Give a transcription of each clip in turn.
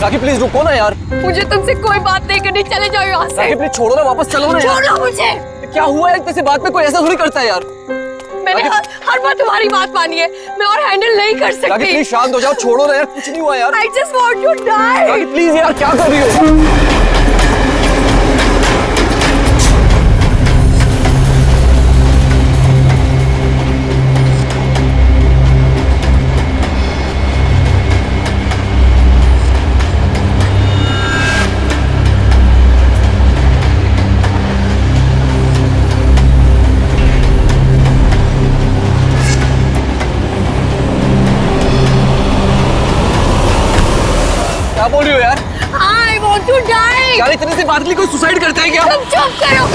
राखी please रुको ना यार। मुझे तुमसे कोई बात नहीं करनी, चले जाओ यहाँ से। राखी प्लीज छोड़ो ना, वापस चलो ना यार। छोड़ो मुझे। क्या हुआ है, किसी बात पे कोई ऐसा थोड़ी करता है यार। मैंने हर बार तुम्हारी बात मानी है, मैं और हैंडल नहीं कर सकती। राखी प्लीज शांत हो जाओ, छोड़ो ना यार, कुछ नहीं हुआ यार। I just want to die। Rakhi please यार, क्या कर रही हो? क्या बोल रही हो यार? I want to die। यार इतने से बात के लिए कोई सुसाइड करता है क्या? तुम चुप करो।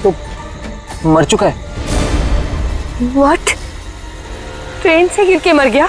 तो मर चुका है। What? ट्रेन से गिर के मर गया?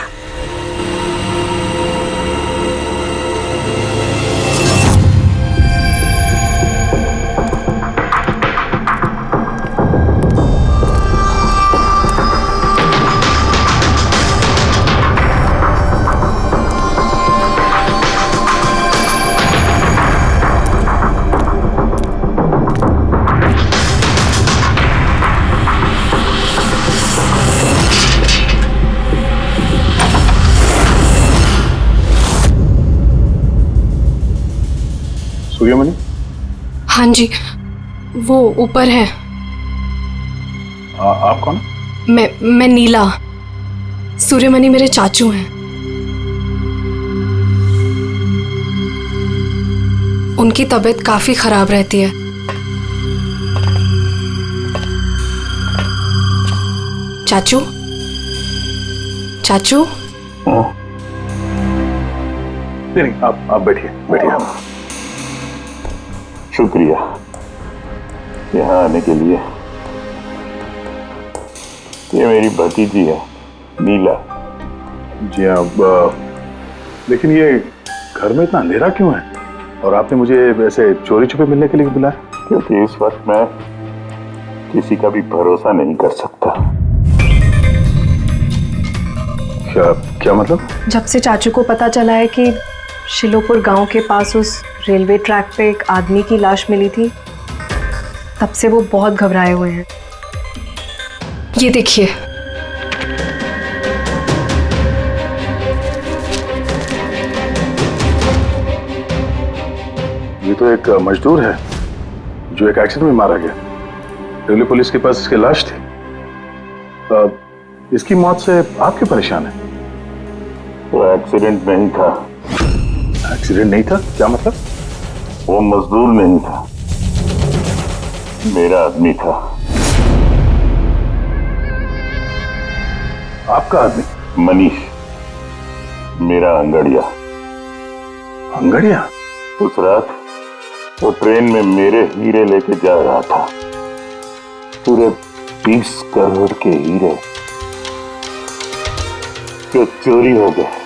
सूर्यमणि? हाँ जी, वो ऊपर है। आप कौन? मैं नीला। सूर्यमणि मेरे चाचू हैं। उनकी तबीयत काफी खराब रहती है। चाचू, चाचू। नहीं, आप बैठिए बैठिए। शुक्रिया यहाँ आने के लिए। ये मेरी भतीजी है नीला। जी हाँ, लेकिन ये घर में इतना अंधेरा क्यों है? और आपने मुझे वैसे चोरी छुपे मिलने के लिए बुलाया? क्योंकि इस वक्त मैं किसी का भी भरोसा नहीं कर सकता। क्या मतलब? जब से चाचू को पता चला है कि शिलोपुर गांव के पास उस रेलवे ट्रैक पे एक आदमी की लाश मिली थी, तब से वो बहुत घबराए हुए हैं। ये देखिए। ये तो एक मजदूर है जो एक एक्सीडेंट में मारा गया। रेलवे पुलिस के पास इसकी लाश थी। इसकी मौत से आप क्यों परेशान हैं? वो एक्सीडेंट नहीं था। एक्सीडेंट नहीं था? क्या मतलब? वो मजदूर नहीं था, मेरा आदमी था। आपका आदमी? मनीष, मेरा अंगड़िया। अंगड़िया? उस रात वो ट्रेन में मेरे हीरे लेके जा रहा था। पूरे 20 करोड़ के हीरे जो चोरी हो गए।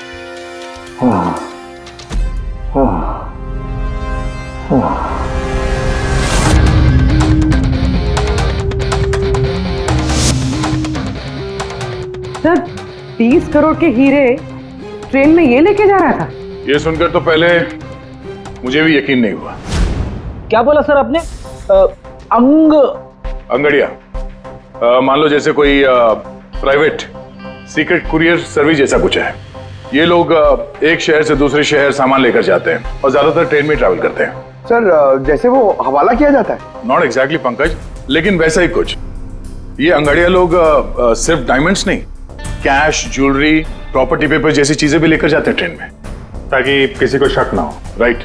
सर, 20 करोड़ के हीरे ट्रेन में ये लेके जा रहा था? ये सुनकर तो पहले मुझे भी यकीन नहीं हुआ। क्या बोला सर आपने? अंगड़िया, मान लो जैसे कोई प्राइवेट सीक्रेट कुरियर सर्विस जैसा कुछ है। ये लोग एक शहर से दूसरे शहर सामान लेकर जाते हैं और ज्यादातर ट्रेन में ट्रैवल करते हैं। सर, जैसे वो हवाला किया जाता है? नॉट एग्जैक्टली पंकज, लेकिन वैसा ही कुछ। ये अंगड़िया लोग सिर्फ डायमंड्स नहीं, कैश, ज्वेलरी, प्रॉपर्टी पेपर जैसी चीजें भी लेकर जाते हैं ट्रेन में, ताकि किसी को शक ना हो। राइट?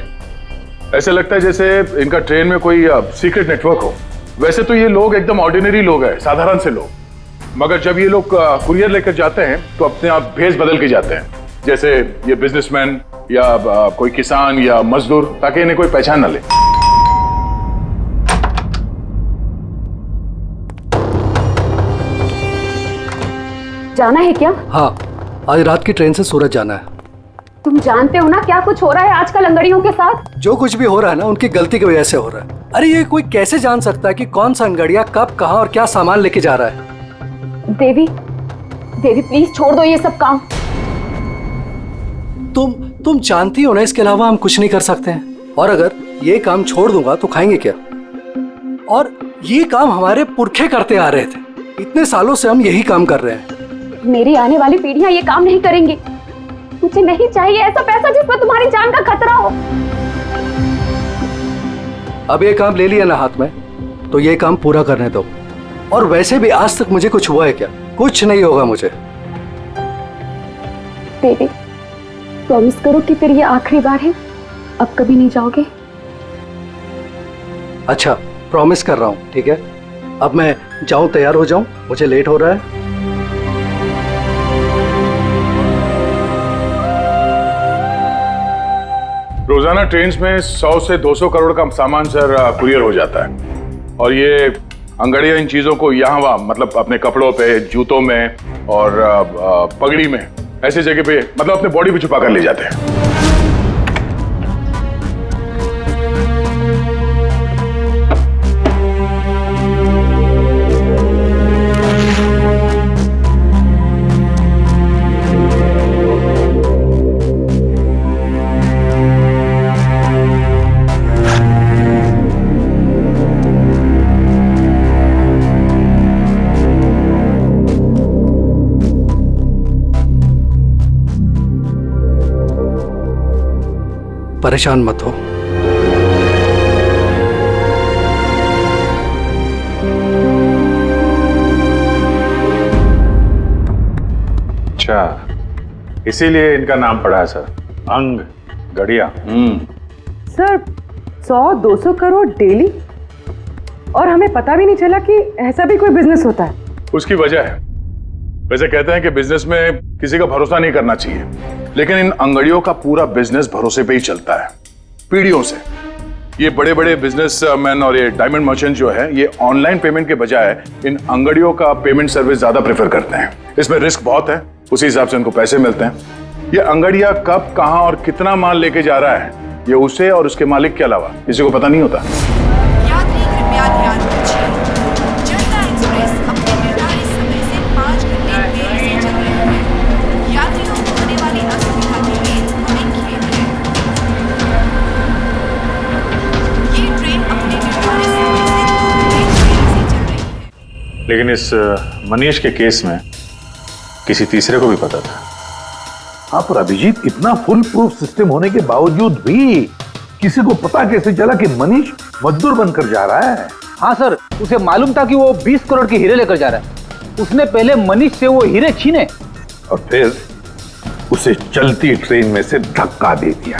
ऐसा लगता है जैसे इनका ट्रेन में कोई सीक्रेट नेटवर्क हो। वैसे तो ये लोग एकदम ऑर्डिनरी लोग हैं, साधारण से लोग, मगर जब ये लोग कुरियर लेकर जाते हैं तो अपने आप भेष बदल के जाते हैं, जैसे ये बिजनेसमैन या कोई किसान या मजदूर, ताकि इन्हें कोई पहचान ना ले। जाना है क्या? हाँ, आज रात की ट्रेन से सूरत जाना है। तुम जानते हो ना क्या कुछ हो रहा है आजकल अंगड़ियों के साथ? जो कुछ भी हो रहा है ना, उनकी गलती की वजह से हो रहा है। अरे ये कोई कैसे जान सकता है कि कौन सा अंगड़िया कब, कहाँ और क्या सामान लेके जा रहा है? देवी, देवी प्लीज छोड़ दो ये सब काम। तुम जानती हो ना, इसके अलावा हम कुछ नहीं कर सकते हैं। और अगर ये काम छोड़ दूंगा तो खाएंगे क्या? और ये काम हमारे पुरखे करते आ रहे थे, इतने सालों से हम यही काम कर रहे हैं। मेरी आने वाली पीढ़ियां ये काम नहीं करेंगी। मुझे नहीं चाहिए ऐसा पैसा जिसमें तुम्हारी जान का खतरा हो। अब ये काम ले लिया ना हाथ में, तो ये काम पूरा करने दो। और वैसे भी आज तक मुझे कुछ हुआ है क्या? कुछ नहीं होगा मुझे। देवी, प्रॉमिस करो कि फिर ये आखिरी बार है, अब कभी नहीं जाओगे। अच्छा, प्रॉमिस कर रहा हूँ, ठीक है? अब मैं जाऊं, तैयार हो जाऊं, मुझे लेट हो रहा है। रोजाना ट्रेन में 100 से 200 करोड़ का सामान सर कुरियर हो जाता है। और ये अंगड़िया इन चीजों को यहाँ वहाँ, मतलब अपने कपड़ों पे, जूतों में और पगड़ी में, ऐसी जगह पे, मतलब अपने बॉडी पे छुपा कर ले जाते हैं। परेशान मत हो। अच्छा, इसीलिए इनका नाम पड़ा है सर, अंग गड़िया। सर 100-200 करोड़ डेली, और हमें पता भी नहीं चला कि ऐसा भी कोई बिजनेस होता है। उसकी वजह है, वैसे कहते हैं कि बिजनेस में किसी का भरोसा नहीं करना चाहिए, लेकिन इन अंगड़ियों का पूरा बिजनेस भरोसे पे ही चलता है, पीढ़ियों से। ये बड़े बड़े बिजनेसमैन और ये डायमंड मर्चेंट जो है, ये ऑनलाइन पेमेंट के बजाय इन अंगड़ियों का पेमेंट सर्विस ज्यादा प्रेफर करते हैं। इसमें रिस्क बहुत है, उसी हिसाब से उनको पैसे मिलते हैं। ये अंगड़िया कब, कहां और कितना माल लेके जा रहा है, ये उसे और उसके मालिक के अलावा किसी को पता नहीं होता। यात्री कृपया ध्यान दीजिए, जनता एक्सप्रेस अपने निर्धारित समय से 5 घंटे देरी से चल रही है। यात्रियों को होने वाली असुविधा के लिए हमें खेद है। ये ट्रेन अपने निर्धारित समय से 2 घंटे देरी से चल रही है। लेकिन इस मनीष के केस में किसी तीसरे को भी पता था। हाँ, पर अभिजीत, इतना फुल प्रूफ सिस्टम होने के बावजूद भी किसी को पता कैसे चला कि मनीष मजदूर बनकर जा रहा है? हाँ सर, उसे मालूम था कि वो 20 करोड़ के हीरे लेकर जा रहा है। उसने पहले मनीष से वो हीरे छीने और फिर उसे चलती ट्रेन में से धक्का दे दिया।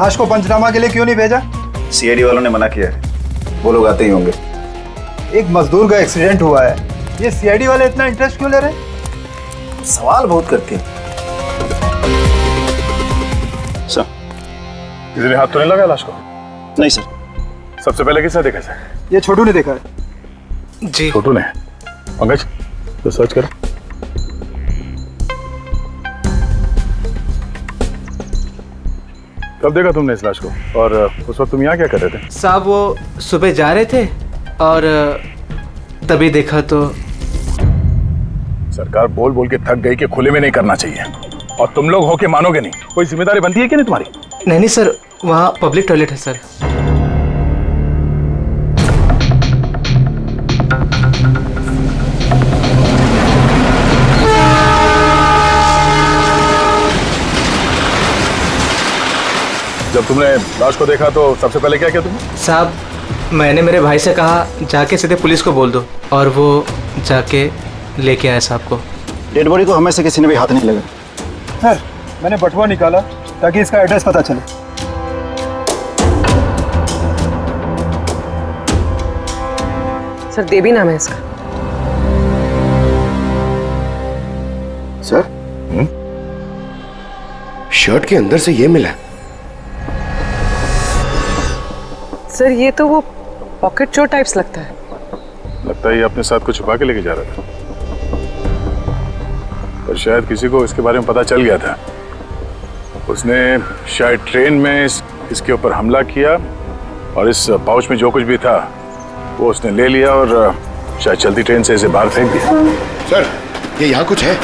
लाश को पंचनामा के लिए क्यों नहीं भेजा? सीआईडी वालों ने मना किया है, वो लोग आते ही होंगे। एक मजदूर का एक्सीडेंट हुआ है, ये सीआईडी वाले इतना इंटरेस्ट क्यों ले रहे हैं? सवाल बहुत करते हैं। सर, किसी ने हाथ तो नहीं लगाया लाश को? नहीं सर। सबसे पहले किसने देखा सर? ये छोटू ने देखा है। जी छोटू ने। पंकज, तो सर्च करो। कब देखा तुमने इस लाश को? और उस वक्त तुम यहाँ क्या कर रहे थे? साहब वो सुबह जा रहे थे और तभी देखा तो। सरकार बोल बोल के थक गई कि खुले में नहीं करना चाहिए, और तुम लोग हो के मानोगे नहीं। कोई जिम्मेदारी बनती है कि नहीं तुम्हारी? नहीं सर, वहाँ पब्लिक टॉयलेट है सर। जब तुमने लाश को देखा तो सबसे पहले क्या किया तुमने? साहब मैंने मेरे भाई से कहा जाके सीधे पुलिस को बोल दो, और वो जाके लेके आया साहब को। डेड बॉडी को हमें से किसी ने भी हाथ नहीं लगा। सर, मैंने बटुआ निकाला ताकि इसका एड्रेस पता चले। सर देवी नाम है इसका। सर, शर्ट के अंदर से ये मिला। सर ये तो वो पॉकेट चोर टाइप्स लगता है। लगता है ये अपने साथ कुछ छुपा के लेके जा रहा था, पर शायद किसी को इसके बारे में पता चल गया था। उसने शायद ट्रेन में इसके ऊपर हमला किया, और इस पाउच में जो कुछ भी था वो उसने ले लिया और शायद चलती ट्रेन से इसे बाहर फेंक दिया। सर, ये यहाँ कुछ है।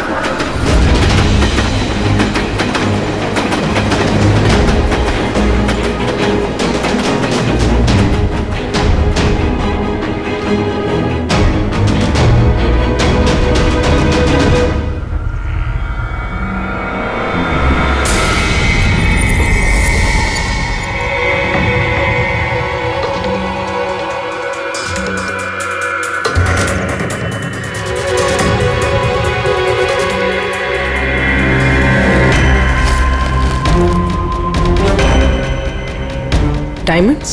डायमंड्स?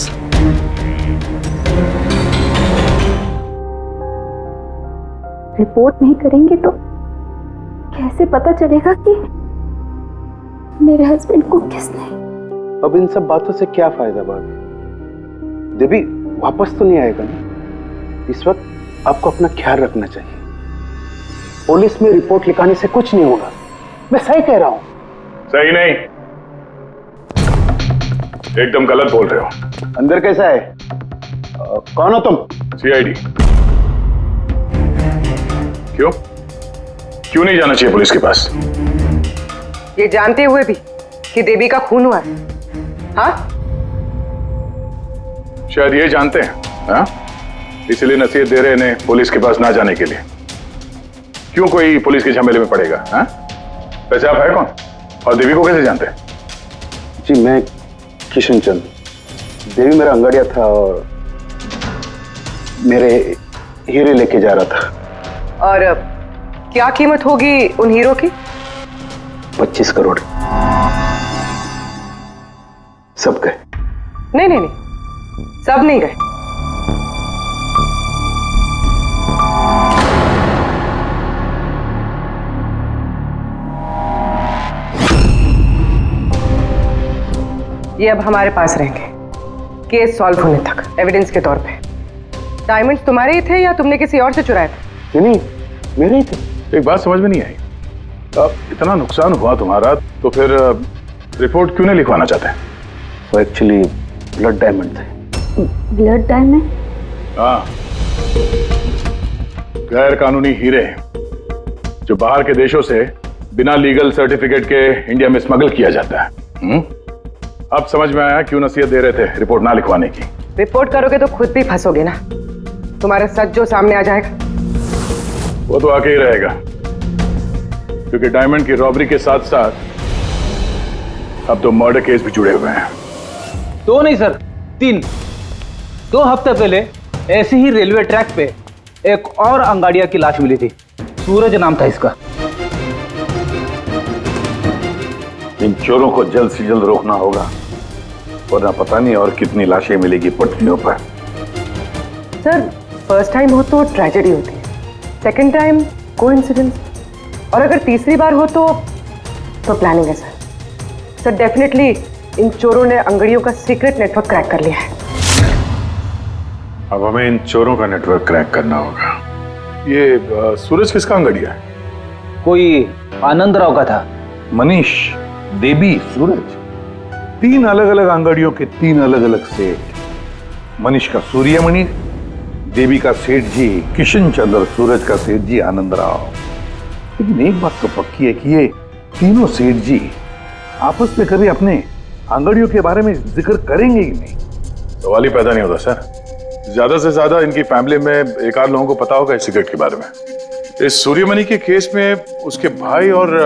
रिपोर्ट नहीं करेंगे तो कैसे पता चलेगा कि मेरे हस्बैंड को किसने? अब इन सब बातों से क्या फायदा भाभी? देवी वापस तो नहीं आएगा ना? इस वक्त आपको अपना ख्याल रखना चाहिए। पुलिस में रिपोर्ट लिखाने से कुछ नहीं होगा। मैं सही कह रहा हूं। सही नहीं, एकदम गलत बोल रहे हो। अंदर कैसा है? कौन हो तुम? सीआईडी। क्यों क्यों नहीं जाना चाहिए पुलिस के पास? ये जानते हुए भी कि देवी का खून हुआ है? हाँ? शायद ये जानते हैं, हाँ? इसलिए नसीहत दे रहे हैं इन्हें पुलिस के पास ना जाने के लिए। क्यों कोई पुलिस के झमेले में पड़ेगा? हाँ? वैसे आप है कौन, और देवी को कैसे जानते हैं? जी मैं किशन चंद। देवी मेरा अंगड़िया था और मेरे हीरे लेके जा रहा था। और क्या कीमत होगी उन हीरो की? 25 करोड़। सब गए? नहीं नहीं नहीं, सब नहीं गए। ये अब हमारे पास रहेंगे केस सॉल्व होने तक, एविडेंस के तौर पे। डायमंड्स तुम्हारे ही थे या तुमने किसी और से चुराए थे? नहीं, मेरे ही थे। एक बात समझ में नहीं आई, अब इतना नुकसान हुआ तुम्हारा तो फिर रिपोर्ट क्यों नहीं लिखवाना चाहते? वो एक्चुअली ब्लड डायमंड थे। Blood diamond? हाँ, गैर कानूनी हीरे जो बाहर के देशों से बिना लीगल सर्टिफिकेट के इंडिया में स्मगल किया जाता है। अब समझ में आया क्यों नसीहत दे रहे थे रिपोर्ट ना लिखवाने की। रिपोर्ट करोगे तो खुद भी फंसोगे ना, तुम्हारा सच जो सामने आ जाएगा। वो तो आके ही रहेगा, क्योंकि डायमंड की रॉबरी के साथ साथ अब 2 मर्डर केस भी जुड़े हुए हैं। 2 नहीं सर, 3। 2 हफ्ते पहले ऐसे ही रेलवे ट्रैक पे एक और अंगाड़िया की लाश मिली थी। सूरज नाम था इसका। इन चोरों को जल्द से जल्द रोकना होगा, वरना पता नहीं और कितनी लाशें मिलेगी पटरियों पर। सर फर्स्ट टाइम हो तो ट्रेजेडी होती है, सेकंड टाइम कोइंसिडेंस, और अगर तीसरी बार हो तो प्लानिंग है सर। सर डेफिनेटली इन चोरों ने अंगड़ियों का सीक्रेट नेटवर्क क्रैक कर लिया है। अब हमें इन चोरों का नेटवर्क क्रैक करना होगा। ये सूरज किसका अंगड़िया है? कोई आनंद राव का था। मनीष, देवी, सूरज, 3 अलग अलग अंगड़ियों के 3 अलग अलग सेठ। मनीष का सूर्यमणि, देवी का सेठ जी किशन चंद्र, सूरज का सेठ जी आनंद राव। लेकिन एक बात तो पक्की है कि ये तीनों सेठ जी आपस में कभी अपने अंगड़ियों के बारे में जिक्र करेंगे ही नहीं। सवाल ही पैदा नहीं होता सर। ज्यादा से ज्यादा इनकी फैमिली में एक आध लोगों को पता होगा इस सिगरेट के बारे में। इस सूर्यमणि के केस में उसके भाई और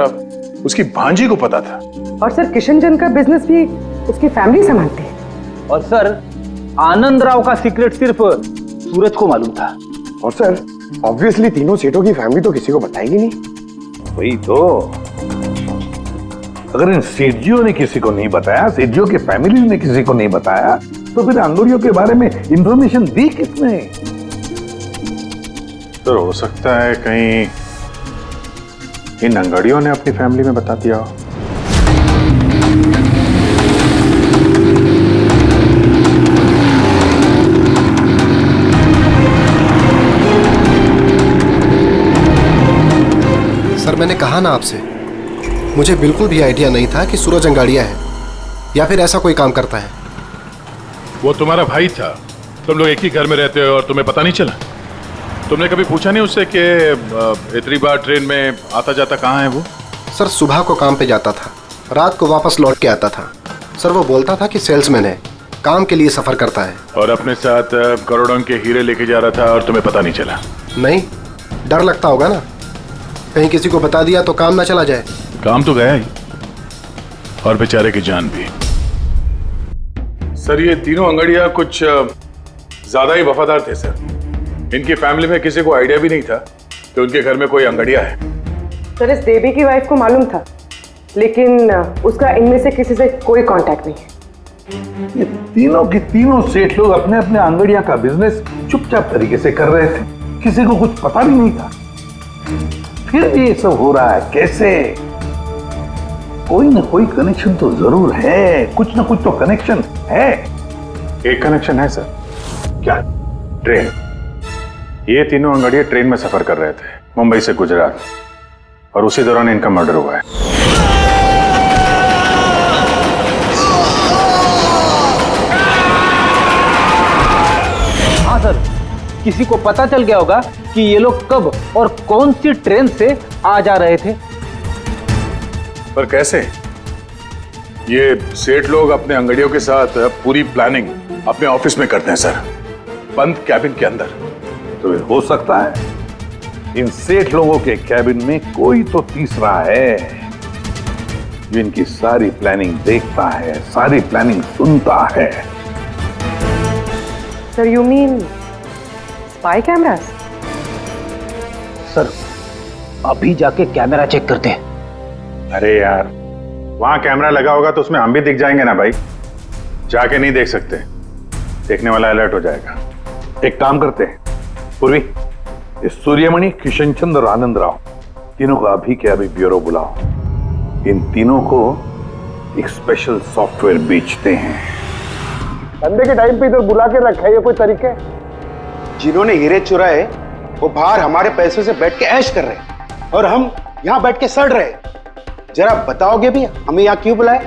उसकी भांजी को पता था। और सर किशन चंद का बिजनेस भी उसकी फैमिली संभालती है। और सर आनंद राव का सीक्रेट सिर्फ सूरज को मालूम था। और सर ऑब्वियसली तीनों सेठों की फैमिली तो किसी को बताएगी नहीं। वही तो, अगर इन सेठजियों ने किसी को नहीं बताया, सेठजियों के फैमिली ने किसी को नहीं बताया, तो फिर अंगड़ियों के बारे में इंफॉर्मेशन दी किसने? सर हो सकता है कहीं इन अंगड़ियों ने अपनी फैमिली में बता दिया हो। सर मैंने कहा ना आपसे, मुझे बिल्कुल भी आइडिया नहीं था कि सूरज अंगाड़िया है या फिर ऐसा कोई काम करता है। वो तुम्हारा भाई था, तुम लोग एक ही घर में रहते हो और तुम्हें पता नहीं चला? तुमने कभी पूछा नहीं उससे कि इतनी बार ट्रेन में आता जाता कहाँ है वो? सर सुबह को काम पे जाता था, रात को वापस लौट के आता था। सर वो बोलता था कि सेल्समैन है, काम के लिए सफर करता है। और अपने साथ करोड़ों के हीरे लेके जा रहा था और तुम्हें पता नहीं चला? नहीं, डर लगता होगा ना, कहीं किसी को बता दिया तो काम ना चला जाए। काम तो गया ही, और बेचारे की जान भी। सर ये तीनों अंगड़िया कुछ ज्यादा ही वफादार थे सर। इनकी फैमिली में किसी को आइडिया भी नहीं था कि उनके घर में कोई अंगड़िया है। सर इस देवी की वाइफ को मालूम था, लेकिन उसका इनमें से किसी से कोई कांटेक्ट नहीं है। ये तीनों के तीनों सेठ लोग अपने अपने अंगड़िया का बिजनेस चुपचाप तरीके से कर रहे थे, किसी को कुछ पता भी नहीं था। फिर भी ये सब हो रहा है कैसे? कोई ना कोई कनेक्शन तो जरूर है, कुछ ना कुछ तो कनेक्शन है। एक कनेक्शन है सर। क्या? ट्रेन। ये तीनों अंगड़िया ट्रेन में सफर कर रहे थे मुंबई से गुजरात, और उसी दौरान इनका मर्डर हुआ है। हाँ सर, किसी को पता चल गया होगा कि ये लोग कब और कौन सी ट्रेन से आ जा रहे थे। पर कैसे? ये सेठ लोग अपने अंगड़ियों के साथ पूरी प्लानिंग अपने ऑफिस में करते हैं सर, बंद कैबिन के अंदर। तो हो सकता है इन सेठ लोगों के कैबिन में कोई तो तीसरा है जो इनकी सारी प्लानिंग देखता है, सारी प्लानिंग सुनता है। Sir you mean spy cameras? Sir अभी जाके कैमरा चेक करते हैं। अरे यार वहां कैमरा लगा होगा तो उसमें हम भी दिख जाएंगे ना भाई। जाके नहीं देख सकते, देखने वाला अलर्ट हो जाएगा। एक काम करते हैं पूर्वी, इस सूर्यमणि, किशन चंद्र और आनंद राव तीनों को अभी के अभी ब्यूरो बुलाओ। इन तीनों को एक स्पेशल सॉफ्टवेयर बेचते हैं। धंधे के टाइम पे इधर बुला के रखा है, ये कोई तरीके? जिन्होंने हीरे चुराए वो बाहर हमारे पैसों से बैठ के ऐश कर रहे हैं और हम यहाँ बैठ के सड़ रहे हैं। जरा बताओगे भी हमें यहाँ क्यों बुलाया?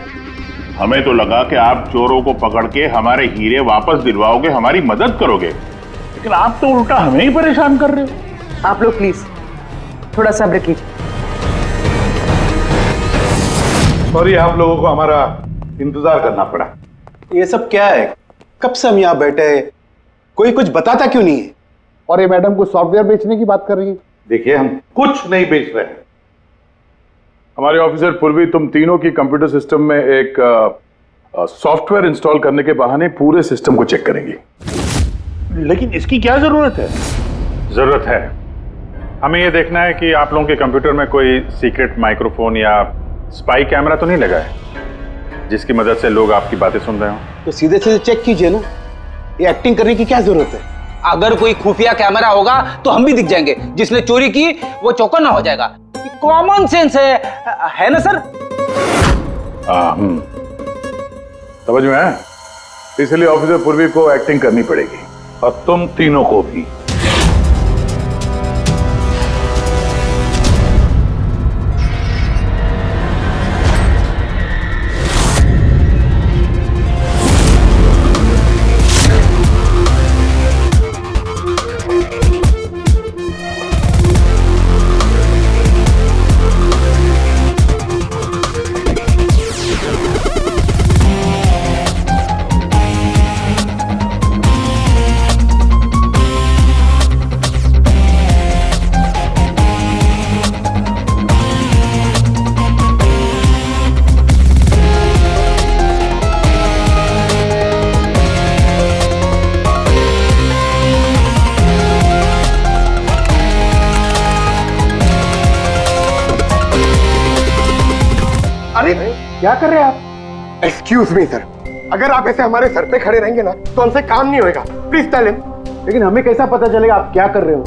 हमें तो लगा कि आप चोरों को पकड़ के हमारे हीरे वापस दिलवाओगे, हमारी मदद करोगे, लेकिन आप तो उल्टा हमें ही परेशान कर रहे हो। आप लोग प्लीज थोड़ा सब्र कीजिए। सॉरी आप लोगों को हमारा इंतजार करना पड़ा। ये सब क्या है? कब से हम यहाँ बैठे हैं, कोई कुछ बताता क्यों नहीं है? और ये मैडम को सॉफ्टवेयर बेचने की बात कर रही है। देखिए हम कुछ नहीं बेच रहे हैं। हमारे ऑफिसर पूर्वी तुम तीनों की कंप्यूटर सिस्टम में एक सॉफ्टवेयर इंस्टॉल करने के बहाने पूरे सिस्टम को चेक करेंगी। लेकिन इसकी क्या जरूरत है? जरूरत है, हमें यह देखना है कि आप लोगों के कंप्यूटर में कोई सीक्रेट माइक्रोफोन या स्पाई कैमरा तो नहीं लगा है, जिसकी मदद से लोग आपकी बातें सुन रहे हो। तो सीधे सीधे चेक कीजिए ना, ये एक्टिंग करने की क्या जरूरत है? अगर कोई खुफिया कैमरा होगा तो हम भी दिख जाएंगे, जिसने चोरी की वो चौकन्ना हो जाएगा। कॉमन सेंस है ना सर? समझ में आया? इसलिए ऑफिसर पूर्वी को एक्टिंग करनी पड़ेगी, और तुम तीनों को भी। अरे क्या कर रहे हैं आप? एक्सक्यूज मी सर, अगर आप ऐसे हमारे सर पे खड़े रहेंगे ना तो हमसे काम नहीं होएगा। Please tell him. लेकिन हमें कैसा पता चलेगा आप क्या कर रहे हो?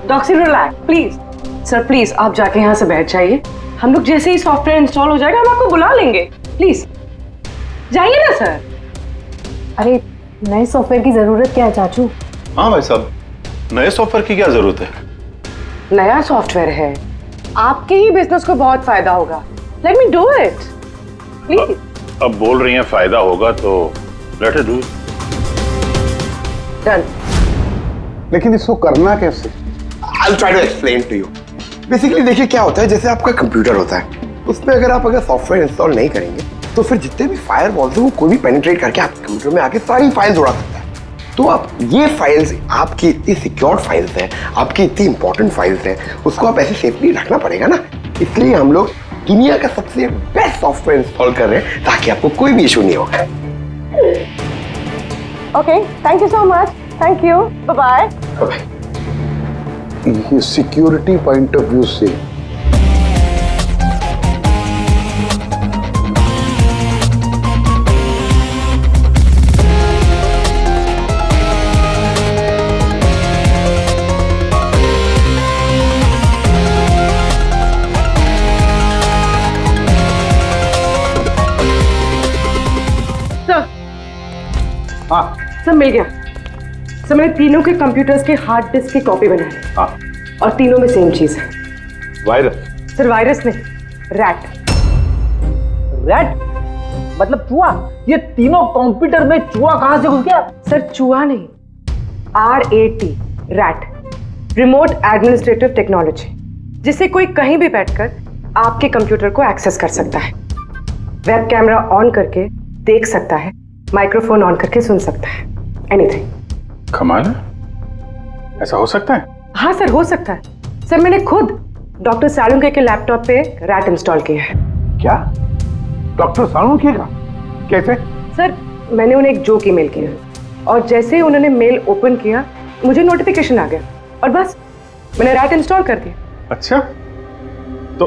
Doctor relax please. Sir please आप जाके यहाँ से बैठ जाइए। हम लोग जैसे ही सॉफ्टवेयर इंस्टॉल हो जाएगा हम आपको बुला लेंगे। प्लीज जाइए ना सर। अरे नए सॉफ्टवेयर की जरूरत क्या है चाचू? हाँ भाई साहब, नए सॉफ्टवेयर की क्या जरूरत है? नया सॉफ्टवेयर है, आपके ही बिजनेस को बहुत फायदा होगा। Let me do it please. अब बोल रही हैं फायदा होगा तो let us do it. Done. लेकिन इसको करना कैसे? I'll try to explain to you. Basically देखिए क्या होता है, जैसे आपका कंप्यूटर होता है, उसमें अगर सॉफ्टवेयर इंस्टॉल नहीं करेंगे तो फिर जितने भी फायरवॉल्स हैं वो कोई भी पेनिट्रेट करके आपके कंप्यूटर में आके सारी फाइल्स उड़ा सकता है। तो आप ये फाइल्स, आपकी इतनी सिक्योर्ड फाइल्स हैं, आपकी इतनी इंपॉर्टेंट फाइल्स हैं, उसको आप ऐसे सेफली रखना पड़ेगा ना। इसलिए हम लोग दुनिया का सबसे बेस्ट सॉफ्टवेयर इंस्टॉल कर रहे हैं ताकि आपको कोई भी इशू नहीं होगा। Okay, thank you so much. Thank you, bye bye. ये सिक्योरिटी पॉइंट ऑफ व्यू से सब मिल गया। सर मैंने तीनों के कंप्यूटर्स के हार्ड डिस्क की कॉपी बनाई है। हाँ। और तीनों में सेम चीज है। वायरस? सर वायरस नहीं, रैट। रैट मतलब चूहा? ये तीनों कंप्यूटर में चूहा कहां से घुस गया? सर चूहा नहीं, RAT, rat, remote administrative technology, जिससे कोई कहीं भी बैठकर आपके कंप्यूटर को एक्सेस कर सकता है। वेब कैमरा ऑन करके देख सकता है, माइक्रोफोन ऑन करके सुन सकता है, एनीथिंग। कमाल है, ऐसा हो सकता है? हाँ सर हो सकता है। सर मैंने खुद डॉक्टर सालुंके के लैपटॉप पे रैट इंस्टॉल किया है। क्या? डॉक्टर सालुंके का? कैसे? सर मैंने उन्हें एक जोक ईमेल किया और जैसे ही उन्होंने मेल ओपन किया मुझे नोटिफिकेशन आ गया और बस मैंने रैट इंस्टॉल कर दिया। अच्छा, तो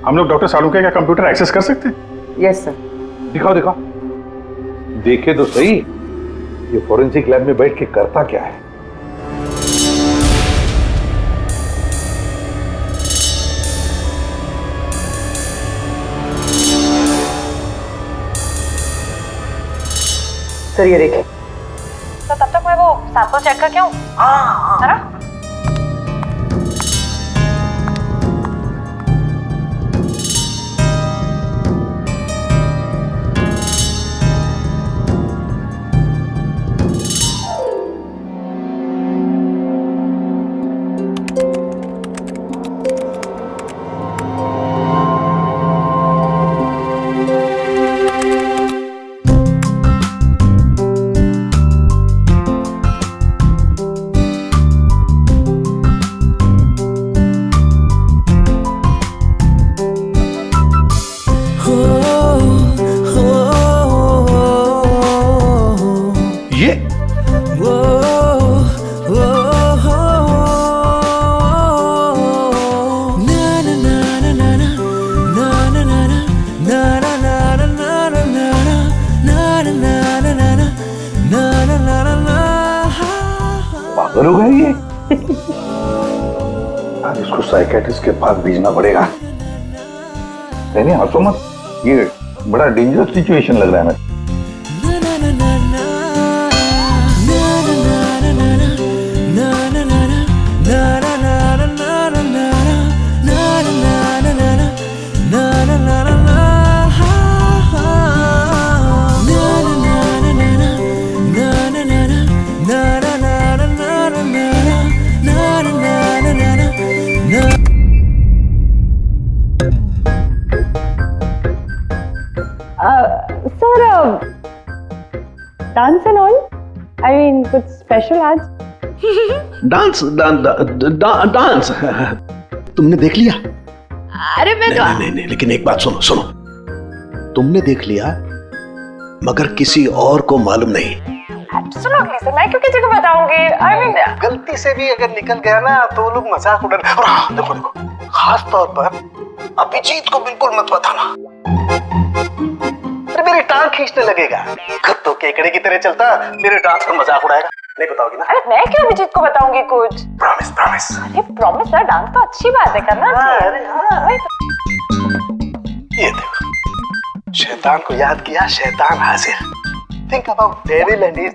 हम लोग डॉक्टर सालुंके का कंप्यूटर एक्सेस कर सकते हैं? Yes sir. दिखाओ दिखाओ, देखे तो सही ये फॉरेंसिक लैब में बैठ के करता क्या है। सर ये देखिए। तो तब तक मैं वो सैंपल चेक करके आऊं? है ना? पागल हो गया ये। आज इसको साइकेट्रिस्ट के पास भेजना पड़ेगा। नहीं हंसो मत, ये बड़ा डेंजरस सिचुएशन लग रहा है मुझे। Sir dance and all, I mean कुछ स्पेशल आज? डांस डांस तुमने देख लिया? अरे मैं तो नहीं, लेकिन एक बात सुनो सुनो, तुमने देख लिया मगर किसी और को मालूम नहीं। एब्सोल्युटली सर, मैं क्यों किसी को बताऊंगी? आई मीन गलती से भी अगर निकल गया ना तो वो लोग मजाक उड़ा। और हाँ, देखो देखो, खास तौर पर अभिजीत को बिल्कुल मत बताना, अरे मेरी टांग खींचने लगेगा। तो केकड़े की तरह चलता मेरे डांस पर मजाक उड़ाएगा। नहीं बताओगी ना? अरे मैं क्यों अभिजीत को बताऊंगी कुछ? Promise promise. अरे प्रॉमिस सर, डांस तो अच्छी बात है, करना चाहिए। ये देखो, शैतान को याद किया, शैतान हाजिर। Think about devil and his.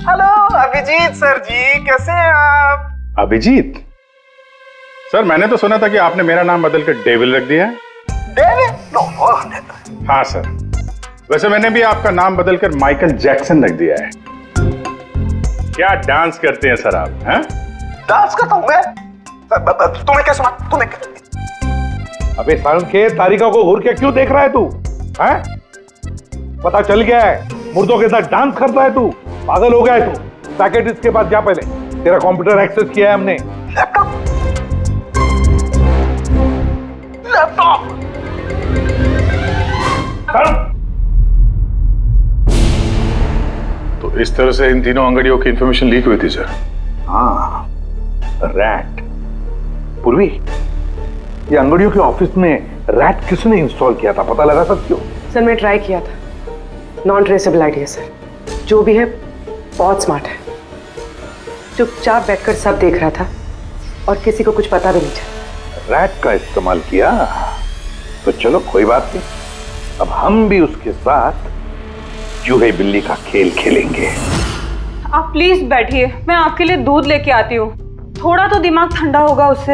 Hello Abhijeet sir ji, कैसे हैं आप? अभिजीत सर, मैंने तो सुना था कि आपने मेरा नाम बदल कर डेविल रख दिया है। डेविल? नो। हाँ सर, वैसे मैंने भी आपका नाम बदलकर माइकल जैक्सन रख दिया है। क्या डांस करते हैं सर आप? हैं? डांस करता हूं मैं? तुम्हें क्या सुना? तुम्हें क्या? अबे सारण के तारिका को घूर के क्यों देख रहा है तू? हैं? पता चल गया है मुर्दों के साथ डांस करता है तू। पागल हो गया है तू। साइकियाट्रिस्ट के पास जा पहले, तेरा कंप्यूटर एक्सेस किया है हमने। लैपटॉप? लैपटॉप? तो इस तरह से इन तीनों अंगड़ियों की इंफॉर्मेशन लीक हुई थी सर। हाँ, रैट। पूर्वी, ये अंगड़ियों के ऑफिस में रैट किसने इंस्टॉल किया था, पता लगा सकते हो? सर मैं ट्राई किया था, नॉन ट्रेसेबल आईडी है सर। जो भी है बहुत स्मार्ट है, चुपचाप बैठकर सब देख रहा था और किसी को कुछ पता भी नहीं चला। रैट का इस्तेमाल किया तो चलो कोई बात नहीं, अब हम भी उसके साथ चूहे बिल्ली का खेल खेलेंगे। आप प्लीज बैठिए, मैं आपके लिए दूध लेके आती हूँ, थोड़ा तो दिमाग ठंडा होगा उससे।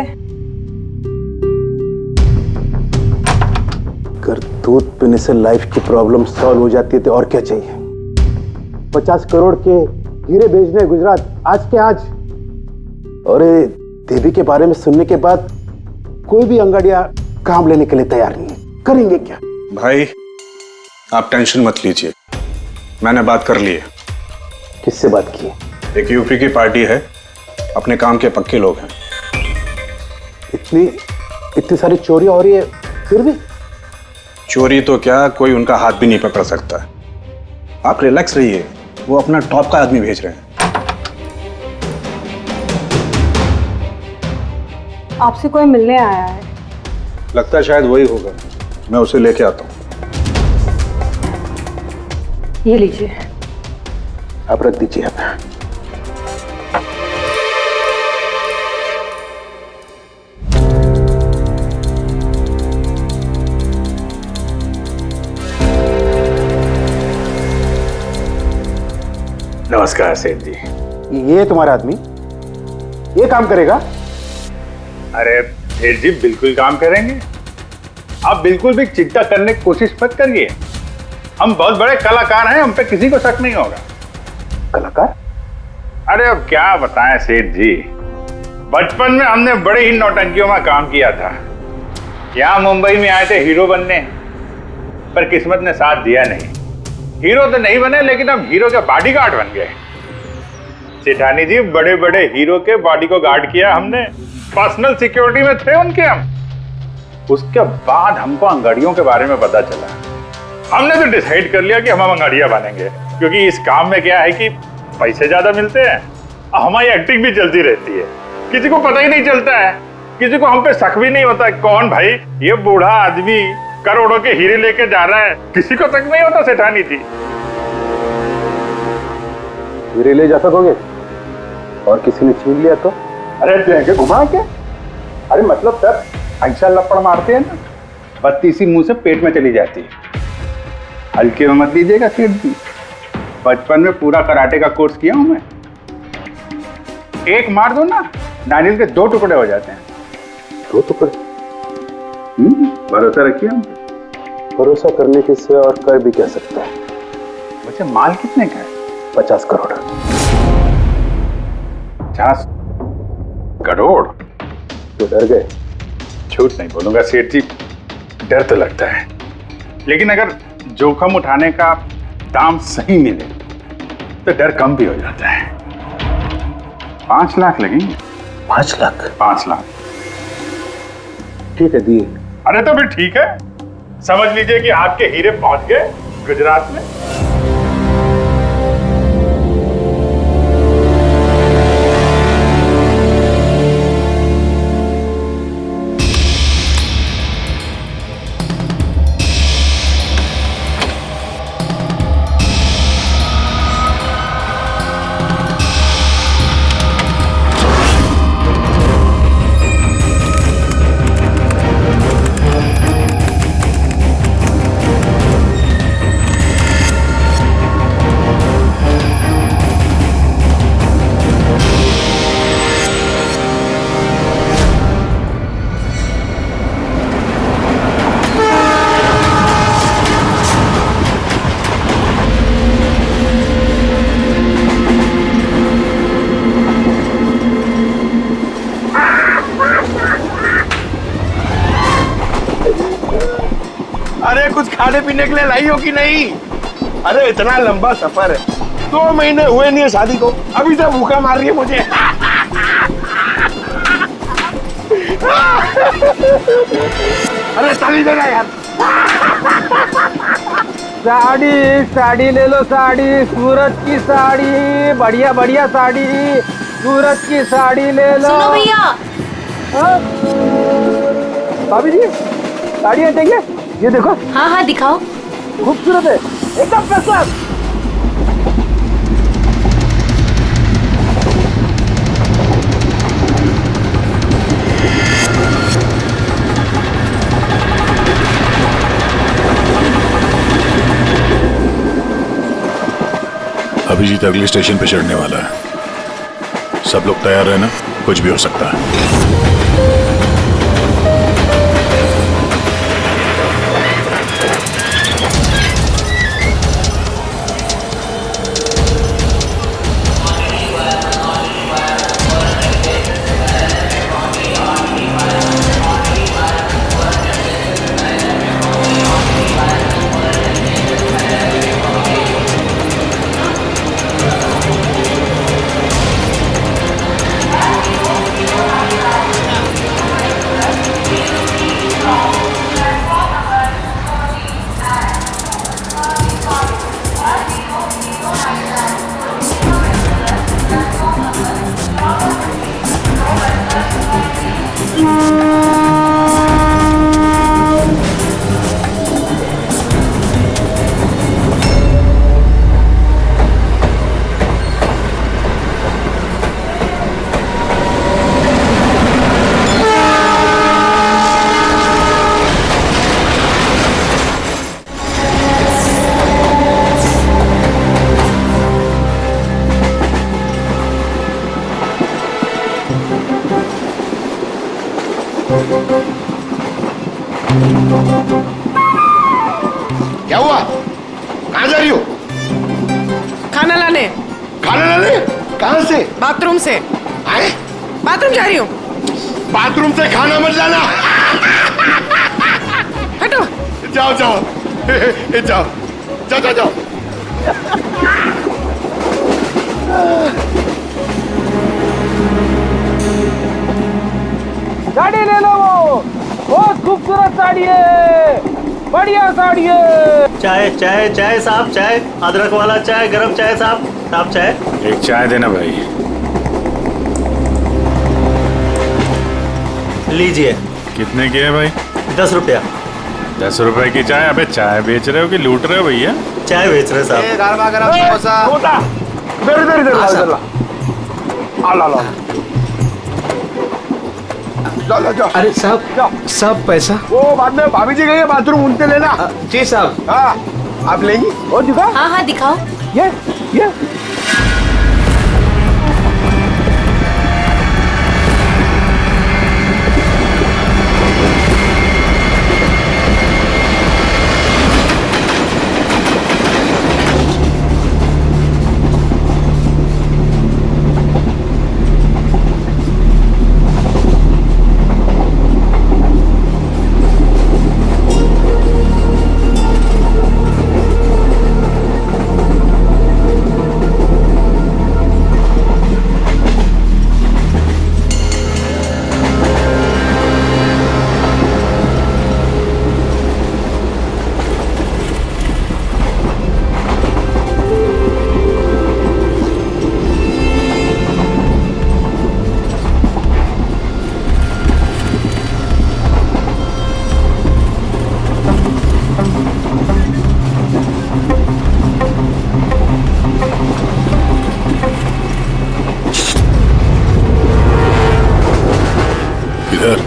अगर दूध पीने से लाइफ की प्रॉब्लम सॉल्व हो जाती है तो और क्या चाहिए? 50 करोड़ के हीरे भेजने गुजरात आज के आज। और देवी के बारे में सुनने के बाद कोई भी अंगाड़िया काम लेने के लिए तैयार नहीं है। करेंगे क्या? भाई आप टेंशन मत लीजिए, मैंने बात कर ली है। किससे बात की? एक यूपी की पार्टी है, अपने काम के पक्के लोग हैं। इतनी सारी चोरी हो रही है फिर भी? चोरी तो क्या, कोई उनका हाथ भी नहीं पकड़ सकता है। आप रिलैक्स रहिए, वो अपना टॉप का आदमी भेज रहे हैं। आपसे कोई मिलने आया है? लगता है शायद वही होगा, मैं उसे लेके आता हूँ। ये लीजिए। आप रख दीजिए। आप नमस्कार सेठ जी। ये तुम्हारा आदमी ये काम करेगा? अरे सेठ जी बिल्कुल काम करेंगे, आप बिल्कुल भी चिंता करने की कोशिश मत करिए। हम बहुत बड़े कलाकार हैं, हम पे किसी को शक नहीं होगा। कलाकार? अरे अब क्या बताएं सेठ जी, बचपन में हमने बड़े ही नौटंकियों में काम किया था। यहाँ मुंबई में आए थे हीरो बनने, पर किस्मत ने साथ दिया नहीं। हीरो तो नहीं बने, लेकिन हम हीरो के बॉडीगार्ड बन गए। सेठानी जी, बड़े बड़े हीरो के बॉडी को गार्ड किया हमने, पर्सनल सिक्योरिटी में थे उनके हम। उसके बाद हमको अंगाड़ियों के बारे में पता चला, हमने तो डिसाइड कर लिया कि हम अंगाड़िया बनेंगे, क्योंकि इस काम में क्या है कि पैसे ज्यादा मिलते हैं और हमारी एक्टिंग भी चलती रहती है। किसी को पता ही नहीं चलता है, किसी को हम पे शक भी नहीं होता कौन भाई ये बूढ़ा आदमी करोड़ों के हीरे लेके जा रहा है, किसी को शक नहीं होता। सेठानी थी हीरे ले जा सकोगे? और किसी ने छीन लिया तो? अरे देंगे घुमा के। अरे मतलब सर ऐसा लपड़ मारते हैं ना, बत्ती सी मुंह से पेट में चली जाती है। हल्के में मत लीजिएगा सेठ जी, बचपन में पूरा कराटे का कोर्स किया हूं मैं। एक मार दो ना, नारियल के 2 टुकड़े हो जाते हैं। 2 टुकड़े? भरोसा रखिए हम। भरोसा करने के से और कर भी कह सकता है। वैसे माल कितने का है? 50 करोड़। 50 करोड़? तो डर गए? झूठ नहीं बोलूंगा सेठ जी, डर तो लगता है, लेकिन अगर जोखिम उठाने का दाम सही मिले तो डर कम भी हो जाता है। 5 लाख लगेंगे। 5 लाख? 5 लाख। ठीक है, दिए। अरे तो फिर ठीक है, समझ लीजिए कि आपके हीरे पहुंच गए गुजरात में। अरे कुछ खाने पीने के लिए लाई हो कि नहीं? अरे इतना लंबा सफर है, 2 महीने हुए नहीं है शादी को, अभी से भूखा मार रही है मुझे। अरे साड़ी देना यार। साड़ी ले लो, साड़ी, सूरज की साड़ी, बढ़िया बढ़िया साड़ी, सूरज की साड़ी ले लो। सुनो भैया। भाभी जी साड़ियाँ देंगे? ये देखो। हाँ हाँ दिखाओ। खूबसूरत है, एकदम फर्स्ट क्लास। अभिजीत अगले स्टेशन पे चढ़ने वाला है, सब लोग तैयार रहना, कुछ भी हो सकता है। क्या हुआ? कहाँ जा रही हो? खाना लाने। खाना लाने? कहाँ से? बाथरूम से। आए? बाथरूम जा रही हूँ। बाथरूम से खाना मत लाना। हटो। जाओ जाओ जाओ जाओ जाओ जाओ। साड़ी ले लो, वो बहुत खूबसूरत साड़ी है, बढ़िया साड़ी है। चाय चाय चाय साहब, चाय, अदरक वाला चाय, गरम चाय साहब। साहब चाय। एक चाय देना भाई। लीजिए। कितने की है भाई? 10 रुपया। 10 रुपए की चाय? अबे चाय बेच रहे हो कि लूट रहे हो भैया? चाय बेच रहे साहब। गरमा गरम समोसा। जाओ। अरे साहब पैसा वो बाद में भाभी जी गई है बाथरूम, उनसे लेना। जी साहब। हाँ, आप लेंगी? और दिखा? हाँ हाँ दिखाओ। ये इधर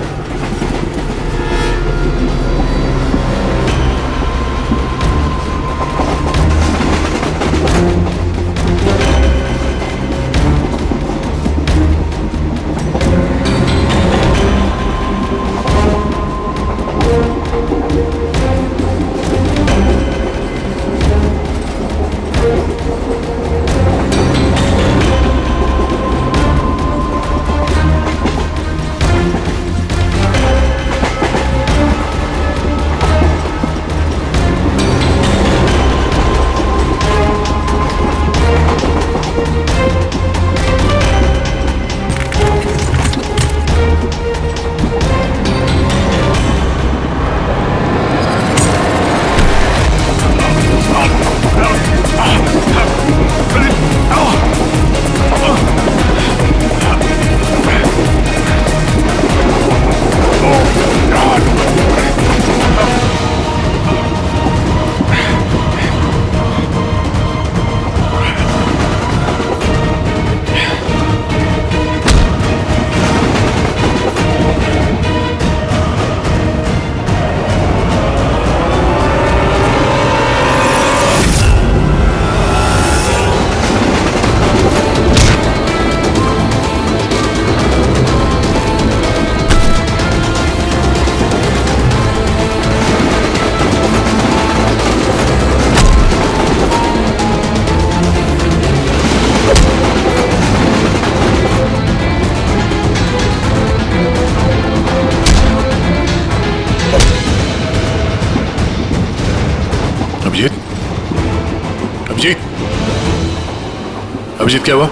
अभिजीत क्या हुआ?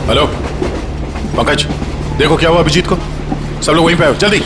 हेलो पंकज, देखो क्या हुआ अभिजीत को। सब लोग वहीं पे आओ जल्दी।